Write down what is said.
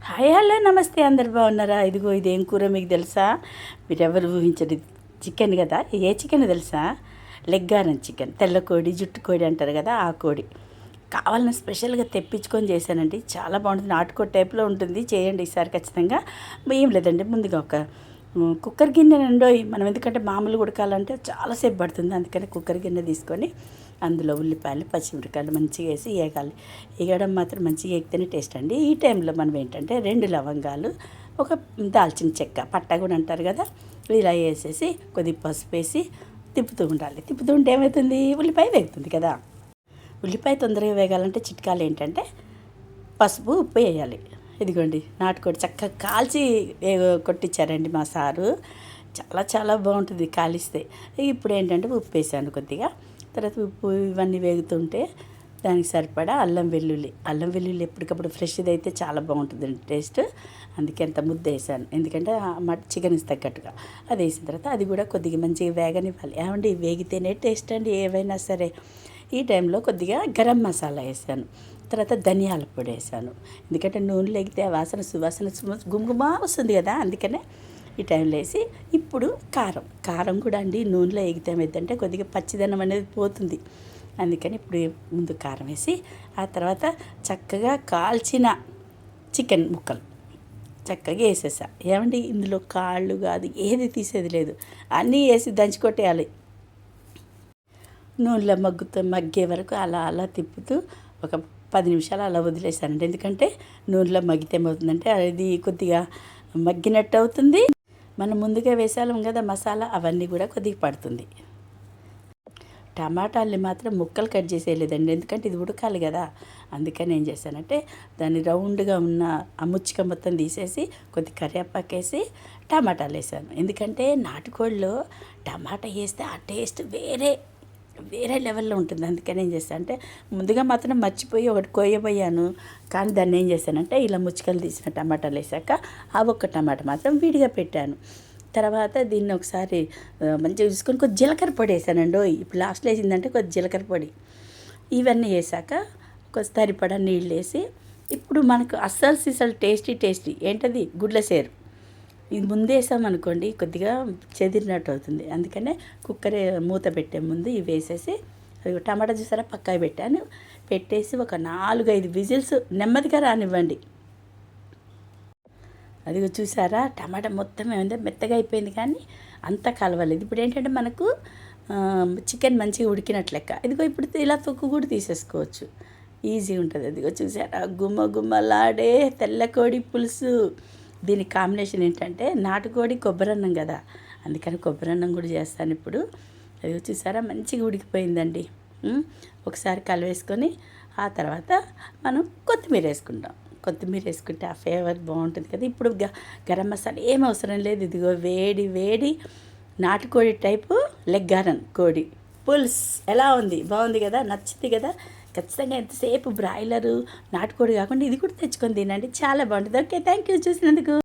Hi hello నమస్తే, అందరు బాగున్నారా? ఇదిగో ఇదేం కూర మీకు తెలుసా? మీరెవరు ఊహించండి. చికెన్ కదా. ఏ చికెన్ తెలుసా? లెగ్గారన్ చికెన్, తెల్ల కోడి, జుట్టు కోడి అంటారు కదా, ఆ కోడి కావాలని స్పెషల్గా తెప్పించుకొని చేశానండి. చాలా బాగుంటుంది, నాటుకోడి టైప్లో ఉంటుంది. చేయండి ఈసారి ఖచ్చితంగా. ఏం లేదండి, ముందుగా ఒక కుక్కర్ గిన్నె నిండోయి. మనం ఎందుకంటే మామూలు ఉడకాలంటే చాలాసేపు పడుతుంది, అందుకని కుక్కర్ గిన్నె తీసుకొని అందులో ఉల్లిపాయలు, పచ్చిమిరకాయలు మంచిగా వేసి వేగాలి. వేగడం మాత్రం మంచిగా వేగితేనే టేస్ట్ అండి. ఈ టైంలో మనం ఏంటంటే 2 లవంగాలు, ఒక దాల్చిన చెక్క, పట్ట కూడా అంటారు కదా, ఇలా వేసేసి కొద్దిగా పసుపు వేసి తిప్పుతూ ఉండాలి. తిప్పుతూ ఉంటే ఏమవుతుంది? ఉల్లిపాయ వేగుతుంది కదా. ఉల్లిపాయ తొందరగా వేగాలంటే చిట్కాలు ఏంటంటే పసుపు, ఉప్పు వేయాలి. ఇదిగోండి నాటుకోడి చక్కగా కాల్చి కొట్టించారండి మా సారు. చాలా చాలా బాగుంటుంది కాలిస్తే. ఇప్పుడు ఏంటంటే ఉప్పు వేసాను కొద్దిగా. తర్వాత ఉప్పు ఇవన్నీ వేగుతుంటే దానికి సరిపడా అల్లం వెల్లుల్లి ఎప్పటికప్పుడు ఫ్రెష్ది అయితే చాలా బాగుంటుందండి టేస్ట్. అందుకే అంత ముద్ద వేసాను, ఎందుకంటే చికెన్ తగ్గట్టుగా. అది వేసిన తర్వాత అది కూడా కొద్దిగా మంచిగా వేగనివ్వాలి. ఏమండి, వేగితేనే టేస్ట్ అండి ఏవైనా సరే. ఈ టైంలో కొద్దిగా గరం మసాలా వేసాను, తర్వాత ధనియాల పొడి వేసాను. ఎందుకంటే నూనెలో ఎగితే ఆ వాసన సువాసన గుమగుమా వస్తుంది కదా, అందుకనే ఈ టైంలో వేసి ఇప్పుడు కారం కూడా అండి నూనెలో ఎగితే ఏమైందంటే కొద్దిగా పచ్చిదనం అనేది పోతుంది. అందుకని ఇప్పుడు ముందు కారం వేసి ఆ తర్వాత చక్కగా కాల్చిన చికెన్ ముక్కలు చక్కగా వేసేసా. ఏమండి, ఇందులో కాళ్ళు కాదు ఏది తీసేది లేదు, అన్నీ వేసి దంచి నూనెలో మగ్గే వరకు అలా అలా తిప్పుతూ ఒక 10 నిమిషాలు అలా వదిలేసానండి. ఎందుకంటే నూనెలో మగ్గితే ఏమవుతుందంటే అది కొద్దిగా మగ్గినట్టు అవుతుంది. మనం ముందుగా వేసాం కదా మసాలా, అవన్నీ కూడా కొద్దిగా పడుతుంది. టమాటాలని మాత్రం ముక్కలు కట్ చేసేయలేదండి, ఎందుకంటే ఇది ఉడకాలి కదా. అందుకని ఏం చేశానంటే దాన్ని రౌండ్గా ఉన్న ఆ ముచ్చిక మొత్తం తీసేసి కొద్ది కరివేపాకు వేసి టమాటాలు వేసాను. ఎందుకంటే నాటుకోడిలో టమాటా వేస్తే ఆ టేస్ట్ వేరే లెవెల్లో ఉంటుంది. అందుకని ఏం చేస్తాను అంటే ముందుగా మాత్రం మర్చిపోయి ఒకటి కొయ్యబోయాను, కానీ దాన్ని ఏం చేశానంటే ఇలా ముచ్చికలు తీసిన టమాటాలు వేసాక ఆ ఒక్క టమాటా మాత్రం విడిగా పెట్టాను. తర్వాత దీన్ని ఒకసారి మంచిగా చూసుకొని కొద్ది జీలకర్ర పొడి వేసానండి. ఇప్పుడు లాస్ట్లో వేసిందంటే కొద్ది జీలకర్ర పొడి ఇవన్నీ వేసాక కొద్ది సరిపడా నీళ్ళు వేసి ఇప్పుడు మనకు అస్సలు టేస్టీ ఏంటది, గుడ్ల సేరు. ఇది ముందేసామనుకోండి కొద్దిగా చెదిరినట్టు అవుతుంది. అందుకనే కుక్కర్ మూత పెట్టే ముందు ఇవి వేసేసి టమాటా చూసారా పక్కా పెట్టేసి ఒక 4-5 విజిల్స్ నెమ్మదిగా రానివ్వండి. అది చూసారా, టమాటా మొత్తం ఏమైందో మెత్తగా అయిపోయింది, కానీ అంతా కలవలేదు. ఇప్పుడు ఏంటంటే మనకు చికెన్ మంచిగా ఉడికినట్లు లెక్క. ఇదిగో ఇప్పుడు ఇలా తొక్కు కూడా తీసేసుకోవచ్చు, ఈజీ ఉంటుంది. అదిగో చూసారా, గుమ్మలాడే తెల్లకోడి పులుసు. దీని కాంబినేషన్ ఏంటంటే నాటుకోడి కొబ్బరన్నం కదా, అందుకని కొబ్బరన్నం కూడా చేస్తాను ఇప్పుడు. అది చూసారా మంచిగా ఉడికిపోయిందండి. ఒకసారి కలివేసుకొని ఆ తర్వాత మనం కొత్తిమీర వేసుకుంటే ఆ ఫ్లేవర్ బాగుంటుంది కదా. ఇప్పుడు గరం మసాలా ఏం అవసరం లేదు. ఇదిగో వేడి నాటుకోడి టైపు లెగ్గారన్ కోడి పుల్స్ ఎలా ఉంది? బాగుంది కదా, నచ్చింది కదా. ఖచ్చితంగా ఎంతసేపు బ్రాయిలరు నాటుకోడి కాకుండా ఇది కూడా తెచ్చుకొని తినండి, చాలా బాగుంటుంది. ఓకే, థ్యాంక్ యూ చూసినందుకు.